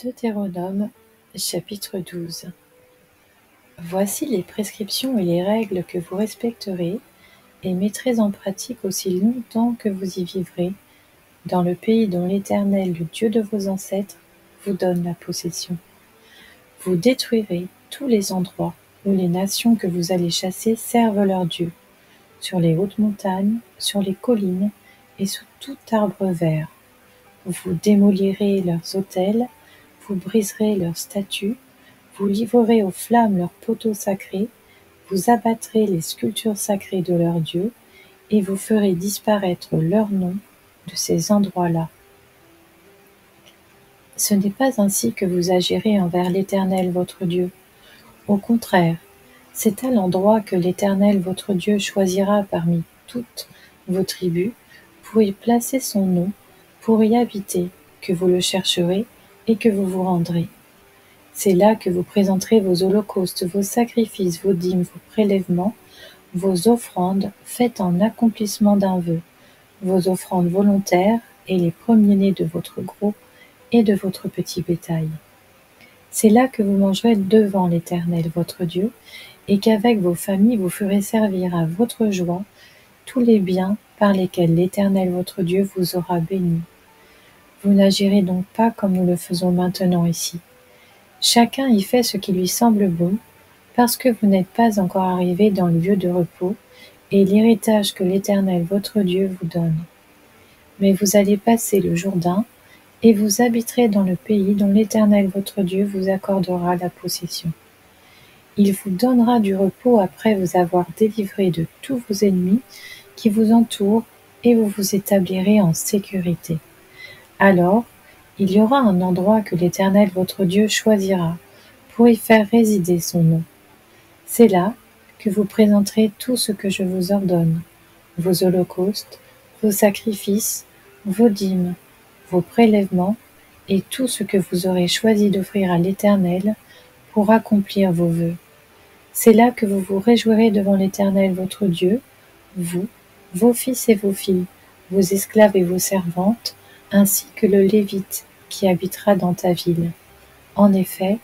Deutéronome, chapitre 12. Voici les prescriptions et les règles que vous respecterez et mettrez en pratique aussi longtemps que vous y vivrez, dans le pays dont l'Éternel, le Dieu de vos ancêtres, vous donne la possession. Vous détruirez tous les endroits où les nations que vous allez chasser servent leurs dieux, sur les hautes montagnes, sur les collines et sous tout arbre vert. Vous démolirez leurs autels, vous briserez leurs statues, vous livrerez aux flammes leurs poteaux sacrés, vous abattrez les sculptures sacrées de leurs dieux, et vous ferez disparaître leurs noms de ces endroits-là. Ce n'est pas ainsi que vous agirez envers l'Éternel votre Dieu. Au contraire, c'est à l'endroit que l'Éternel votre Dieu choisira parmi toutes vos tribus pour y placer son nom, pour y habiter, que vous le chercherez et que vous vous rendrez. C'est là que vous présenterez vos holocaustes, vos sacrifices, vos dîmes, vos prélèvements, vos offrandes faites en accomplissement d'un vœu, vos offrandes volontaires et les premiers-nés de votre gros et de votre petit bétail. C'est là que vous mangerez devant l'Éternel votre Dieu, et qu'avec vos familles vous ferez servir à votre joie tous les biens par lesquels l'Éternel votre Dieu vous aura béni. Vous n'agirez donc pas comme nous le faisons maintenant ici. Chacun y fait ce qui lui semble bon, parce que vous n'êtes pas encore arrivés dans le lieu de repos et l'héritage que l'Éternel votre Dieu vous donne. Mais vous allez passer le Jourdain, et vous habiterez dans le pays dont l'Éternel votre Dieu vous accordera la possession. Il vous donnera du repos après vous avoir délivré de tous vos ennemis qui vous entourent, et vous vous établirez en sécurité. Alors, il y aura un endroit que l'Éternel votre Dieu choisira pour y faire résider son nom. C'est là que vous présenterez tout ce que je vous ordonne, vos holocaustes, vos sacrifices, vos dîmes, vos prélèvements et tout ce que vous aurez choisi d'offrir à l'Éternel pour accomplir vos vœux. C'est là que vous vous réjouirez devant l'Éternel votre Dieu, vous, vos fils et vos filles, vos esclaves et vos servantes, ainsi que le Lévite qui habitera dans ta ville. En effet,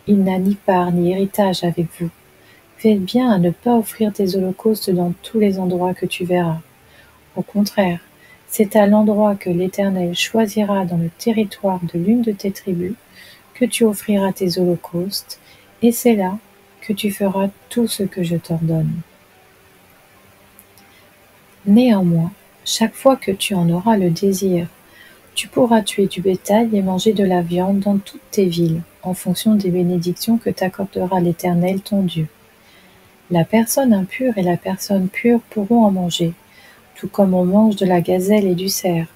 il n'a ni part ni héritage avec vous. Faites bien à ne pas offrir des holocaustes dans tous les endroits que tu verras. Au contraire, c'est à l'endroit que l'Éternel choisira dans le territoire de l'une de tes tribus que tu offriras tes holocaustes, et c'est là que tu feras tout ce que je t'ordonne. Néanmoins, chaque fois que tu en auras le désir, tu pourras tuer du bétail et manger de la viande dans toutes tes villes, en fonction des bénédictions que t'accordera l'Éternel ton Dieu. La personne impure et la personne pure pourront en manger, tout comme on mange de la gazelle et du cerf.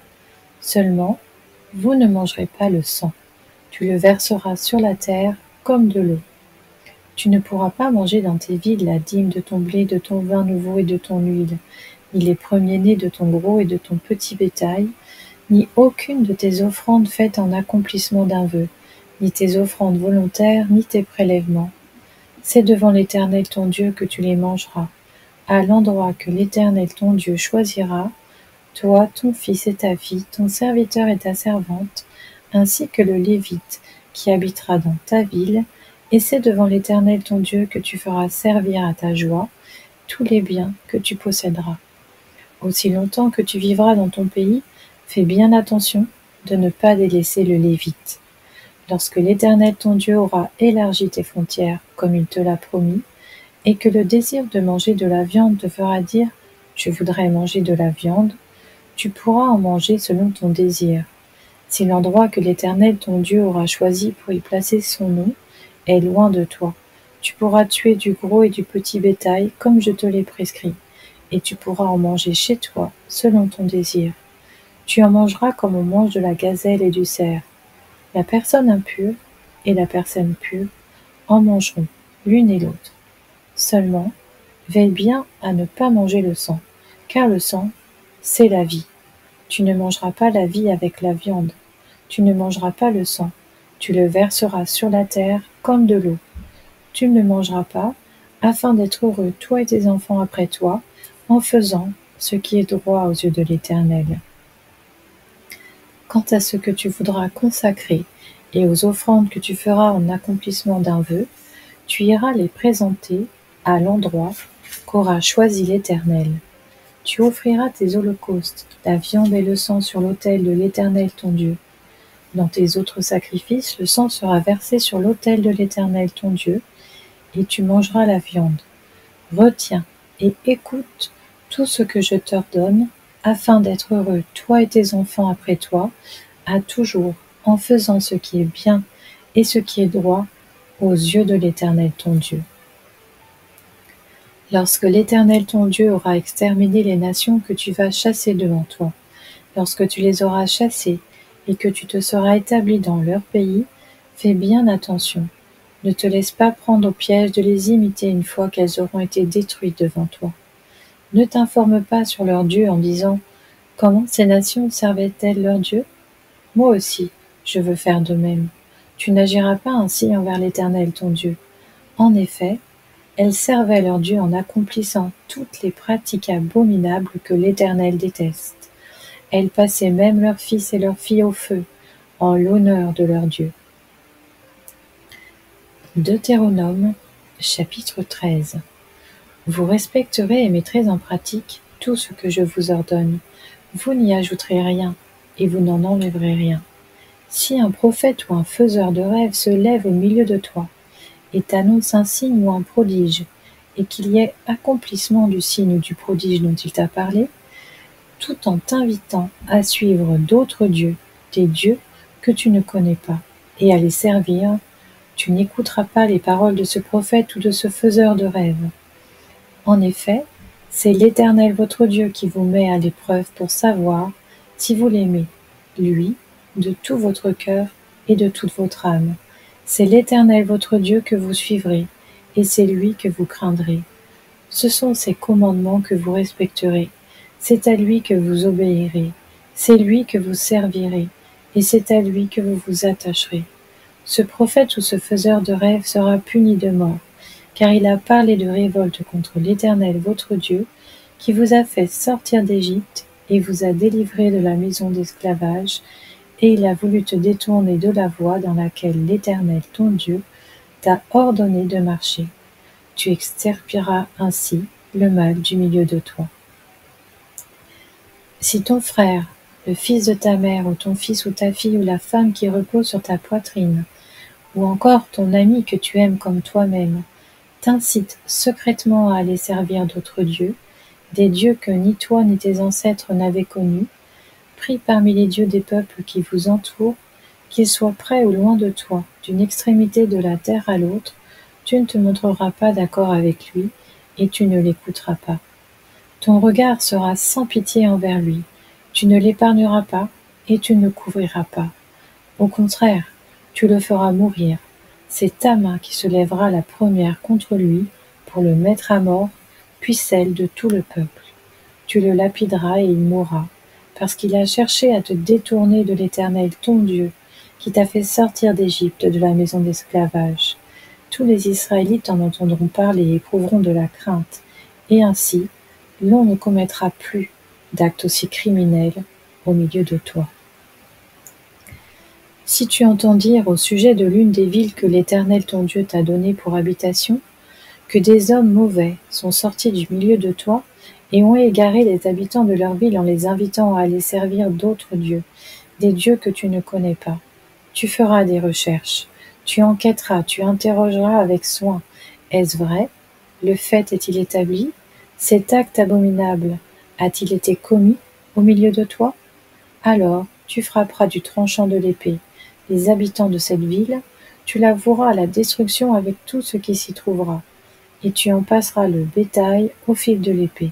Seulement, vous ne mangerez pas le sang. Tu le verseras sur la terre comme de l'eau. Tu ne pourras pas manger dans tes villes la dîme de ton blé, de ton vin nouveau et de ton huile, ni les premiers-nés de ton gros et de ton petit bétail, ni aucune de tes offrandes faites en accomplissement d'un vœu, ni tes offrandes volontaires, ni tes prélèvements. C'est devant l'Éternel ton Dieu que tu les mangeras, à l'endroit que l'Éternel ton Dieu choisira, toi, ton fils et ta fille, ton serviteur et ta servante, ainsi que le Lévite qui habitera dans ta ville, et c'est devant l'Éternel ton Dieu que tu feras servir à ta joie tous les biens que tu posséderas. Aussi longtemps que tu vivras dans ton pays, fais bien attention de ne pas délaisser le Lévite. Lorsque l'Éternel ton Dieu aura élargi tes frontières comme il te l'a promis, et que le désir de manger de la viande te fera dire « Je voudrais manger de la viande », tu pourras en manger selon ton désir. Si l'endroit que l'Éternel ton Dieu aura choisi pour y placer son nom est loin de toi, tu pourras tuer du gros et du petit bétail comme je te l'ai prescrit, et tu pourras en manger chez toi selon ton désir. Tu en mangeras comme on mange de la gazelle et du cerf. La personne impure et la personne pure en mangeront l'une et l'autre. Seulement, veille bien à ne pas manger le sang, car le sang, c'est la vie. Tu ne mangeras pas la vie avec la viande. Tu ne mangeras pas le sang. Tu le verseras sur la terre comme de l'eau. Tu ne le mangeras pas, afin d'être heureux, toi et tes enfants après toi, en faisant ce qui est droit aux yeux de l'Éternel. Quant à ce que tu voudras consacrer et aux offrandes que tu feras en accomplissement d'un vœu, tu iras les présenter à l'endroit qu'aura choisi l'Éternel. Tu offriras tes holocaustes, la viande et le sang sur l'autel de l'Éternel ton Dieu. Dans tes autres sacrifices, le sang sera versé sur l'autel de l'Éternel ton Dieu, et tu mangeras la viande. Retiens et écoute tout ce que je t'ordonne, afin d'être heureux, toi et tes enfants après toi, à toujours, en faisant ce qui est bien et ce qui est droit aux yeux de l'Éternel ton Dieu. Lorsque l'Éternel ton Dieu aura exterminé les nations que tu vas chasser devant toi, lorsque tu les auras chassées et que tu te seras établi dans leur pays, fais bien attention. Ne te laisse pas prendre au piège de les imiter une fois qu'elles auront été détruites devant toi. Ne t'informe pas sur leur Dieu en disant « Comment ces nations servaient-elles leur Dieu ?» Moi aussi, je veux faire de même. Tu n'agiras pas ainsi envers l'Éternel ton Dieu. En effet, elles servaient leur Dieu en accomplissant toutes les pratiques abominables que l'Éternel déteste. Elles passaient même leurs fils et leurs filles au feu, en l'honneur de leur Dieu. Deutéronome, chapitre 13. Vous respecterez et mettrez en pratique tout ce que je vous ordonne. Vous n'y ajouterez rien, et vous n'en enlèverez rien. Si un prophète ou un faiseur de rêves se lève au milieu de toi, et t'annonce un signe ou un prodige, et qu'il y ait accomplissement du signe ou du prodige dont il t'a parlé, tout en t'invitant à suivre d'autres dieux, des dieux que tu ne connais pas, et à les servir, tu n'écouteras pas les paroles de ce prophète ou de ce faiseur de rêves. En effet, c'est l'Éternel votre Dieu qui vous met à l'épreuve pour savoir si vous l'aimez, lui, de tout votre cœur et de toute votre âme. C'est l'Éternel votre Dieu que vous suivrez, et c'est lui que vous craindrez. Ce sont ses commandements que vous respecterez, c'est à lui que vous obéirez, c'est lui que vous servirez, et c'est à lui que vous vous attacherez. Ce prophète ou ce faiseur de rêves sera puni de mort, car il a parlé de révolte contre l'Éternel votre Dieu, qui vous a fait sortir d'Égypte et vous a délivré de la maison d'esclavage, et il a voulu te détourner de la voie dans laquelle l'Éternel ton Dieu t'a ordonné de marcher. Tu extirperas ainsi le mal du milieu de toi. Si ton frère, le fils de ta mère, ou ton fils ou ta fille, ou la femme qui repose sur ta poitrine, ou encore ton ami que tu aimes comme toi-même, t'incite secrètement à aller servir d'autres dieux, des dieux que ni toi ni tes ancêtres n'avaient connus, prie parmi les dieux des peuples qui vous entourent, qu'ils soient près ou loin de toi, d'une extrémité de la terre à l'autre, tu ne te montreras pas d'accord avec lui, et tu ne l'écouteras pas. Ton regard sera sans pitié envers lui, tu ne l'épargneras pas, et tu ne couvriras pas. Au contraire, tu le feras mourir. C'est ta main qui se lèvera la première contre lui pour le mettre à mort, puis celle de tout le peuple. Tu le lapideras et il mourra, parce qu'il a cherché à te détourner de l'Éternel ton Dieu, qui t'a fait sortir d'Égypte, de la maison d'esclavage. Tous les Israélites en entendront parler et éprouveront de la crainte, et ainsi, l'on ne commettra plus d'actes aussi criminels au milieu de toi. Si tu entends dire au sujet de l'une des villes que l'Éternel ton Dieu t'a donnée pour habitation, que des hommes mauvais sont sortis du milieu de toi et ont égaré les habitants de leur ville en les invitant à aller servir d'autres dieux, des dieux que tu ne connais pas, tu feras des recherches, tu enquêteras, tu interrogeras avec soin. Est-ce vrai? Le fait est-il établi? Cet acte abominable a-t-il été commis au milieu de toi? Alors tu frapperas du tranchant de l'épée les habitants de cette ville, tu la voueras à la destruction avec tout ce qui s'y trouvera, et tu en passeras le bétail au fil de l'épée.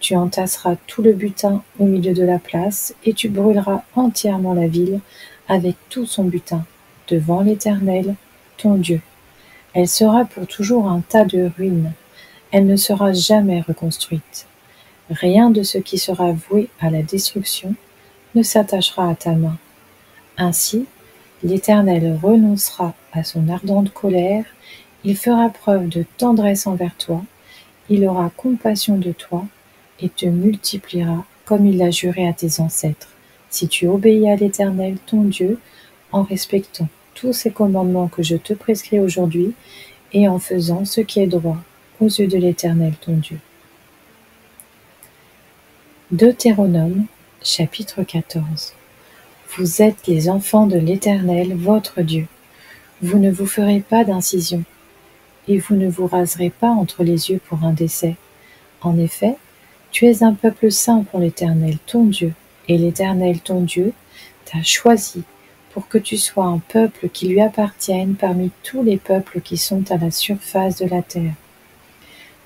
Tu entasseras tout le butin au milieu de la place, et tu brûleras entièrement la ville avec tout son butin, devant l'Éternel, ton Dieu. Elle sera pour toujours un tas de ruines, elle ne sera jamais reconstruite. Rien de ce qui sera voué à la destruction ne s'attachera à ta main. Ainsi, l'Éternel renoncera à son ardente colère, il fera preuve de tendresse envers toi, il aura compassion de toi et te multipliera comme il l'a juré à tes ancêtres, si tu obéis à l'Éternel ton Dieu en respectant tous ces commandements que je te prescris aujourd'hui, et en faisant ce qui est droit aux yeux de l'Éternel ton Dieu. Deutéronome, chapitre 14. Vous êtes les enfants de l'Éternel, votre Dieu. Vous ne vous ferez pas d'incision, et vous ne vous raserez pas entre les yeux pour un décès. En effet, tu es un peuple saint pour l'Éternel ton Dieu, et l'Éternel ton Dieu t'a choisi pour que tu sois un peuple qui lui appartienne parmi tous les peuples qui sont à la surface de la terre.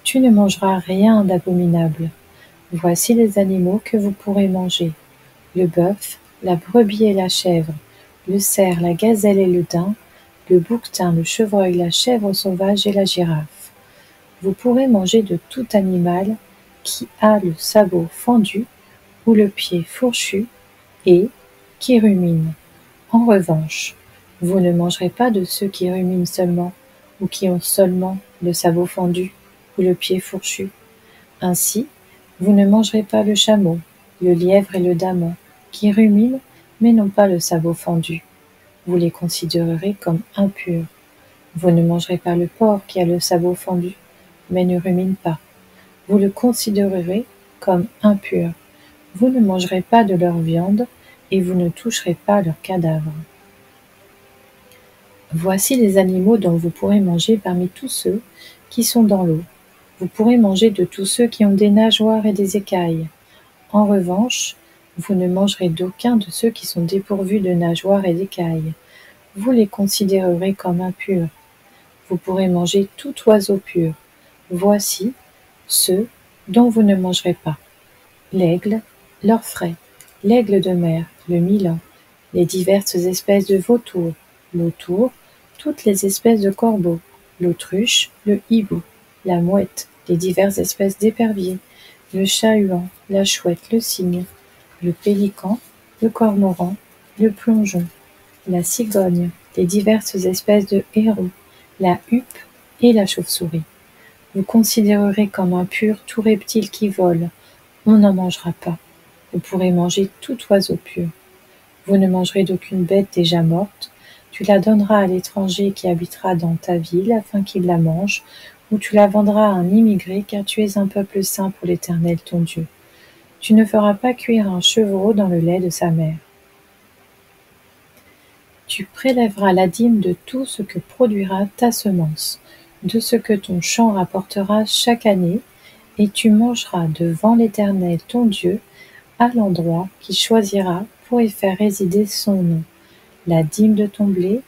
Tu ne mangeras rien d'abominable. Voici les animaux que vous pourrez manger: le bœuf, la brebis et la chèvre, le cerf, la gazelle et le daim, le bouquetin, le chevreuil, la chèvre sauvage et la girafe. Vous pourrez manger de tout animal qui a le sabot fendu ou le pied fourchu et qui rumine. En revanche, vous ne mangerez pas de ceux qui ruminent seulement ou qui ont seulement le sabot fendu ou le pied fourchu. Ainsi, vous ne mangerez pas le chameau, le lièvre et le daman, qui ruminent mais n'ont pas le sabot fendu. Vous les considérerez comme impurs. Vous ne mangerez pas le porc qui a le sabot fendu, mais ne rumine pas. Vous le considérerez comme impur. Vous ne mangerez pas de leur viande, et vous ne toucherez pas leurs cadavres. Voici les animaux dont vous pourrez manger parmi tous ceux qui sont dans l'eau. Vous pourrez manger de tous ceux qui ont des nageoires et des écailles. En revanche, vous ne mangerez d'aucun de ceux qui sont dépourvus de nageoires et d'écailles. Vous les considérerez comme impurs. Vous pourrez manger tout oiseau pur. Voici ceux dont vous ne mangerez pas: l'aigle, l'orfraie, l'aigle de mer, le milan, les diverses espèces de vautours, l'autour, toutes les espèces de corbeaux, l'autruche, le hibou, la mouette, les diverses espèces d'éperviers, le chat-huant, la chouette, le cygne, le pélican, le cormoran, le plongeon, la cigogne, les diverses espèces de hérons, la huppe et la chauve-souris. Vous considérerez comme impur tout reptile qui vole. On n'en mangera pas. Vous pourrez manger tout oiseau pur. Vous ne mangerez d'aucune bête déjà morte. Tu la donneras à l'étranger qui habitera dans ta ville afin qu'il la mange, ou tu la vendras à un immigré, car tu es un peuple saint pour l'Éternel ton Dieu. Tu ne feras pas cuire un chevreau dans le lait de sa mère. Tu prélèveras la dîme de tout ce que produira ta semence, de ce que ton champ rapportera chaque année, et tu mangeras devant l'Éternel ton Dieu à l'endroit qu'il choisira pour y faire résider son nom, la dîme de ton blé,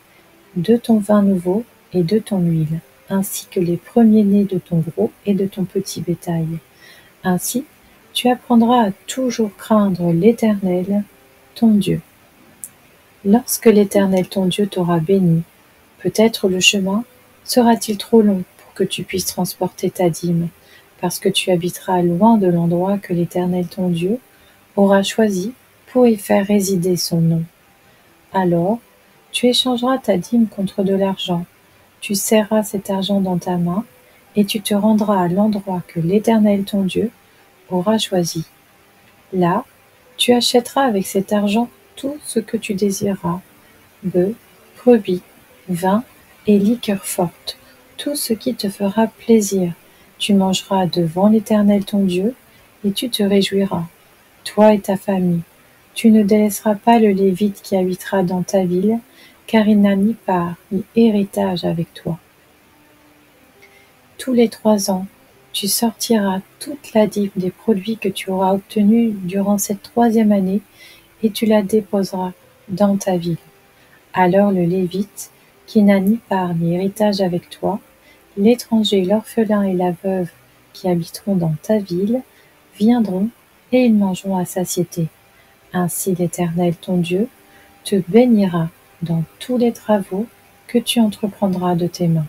de ton vin nouveau et de ton huile, ainsi que les premiers-nés de ton gros et de ton petit bétail. Ainsi, tu apprendras à toujours craindre l'Éternel ton Dieu. Lorsque l'Éternel ton Dieu t'aura béni, peut-être le chemin sera-t-il trop long pour que tu puisses transporter ta dîme, parce que tu habiteras loin de l'endroit que l'Éternel ton Dieu aura choisi pour y faire résider son nom. Alors, tu échangeras ta dîme contre de l'argent, tu serreras cet argent dans ta main, et tu te rendras à l'endroit que l'Éternel ton Dieu aura choisi. Là, tu achèteras avec cet argent tout ce que tu désireras: bœufs, brebis, vin et liqueurs fortes, tout ce qui te fera plaisir. Tu mangeras devant l'Éternel ton Dieu, et tu te réjouiras, toi et ta famille. Tu ne délaisseras pas le Lévite qui habitera dans ta ville, car il n'a ni part ni héritage avec toi. Tous les 3 ans, tu sortiras toute la dîme des produits que tu auras obtenus durant cette 3e année, et tu la déposeras dans ta ville. Alors le Lévite, qui n'a ni part ni héritage avec toi, l'étranger, l'orphelin et la veuve qui habiteront dans ta ville, viendront et ils mangeront à satiété. Ainsi l'Éternel ton Dieu te bénira dans tous les travaux que tu entreprendras de tes mains.